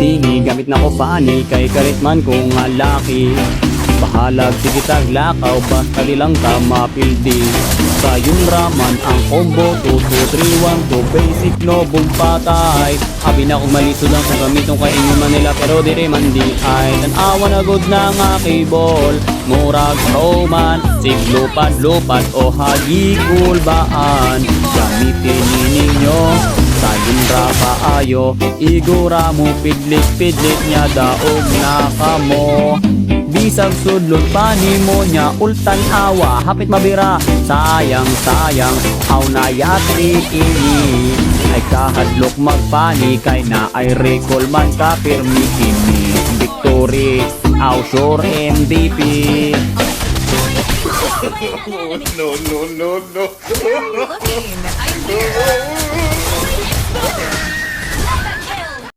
tingi gamit na ko pani kay karitman kong laki. Bahalag sige taglakaw basta lilang ka mapildi. Sa yung raman ang combo 2, 2, 3, 1, 2 basic no boom patay. Abi na kung maliso lang kung gamitong kay inyo Manila pero diri man di ay tanawa na good na nga cable. Murag roman sig lupad-lupad o hagikul baan. Gamitin ninyo sa yundra kaayo igura mo pidlit-pidlit niya daog na kamo. Bisag sudlon pani mo nya ultan awa hapit mabira sayang aw na yatri ini ay kahadlok magpani kay na ay recall man ka pirmi kini victory aw sure MVP. No. Looking, I'm there.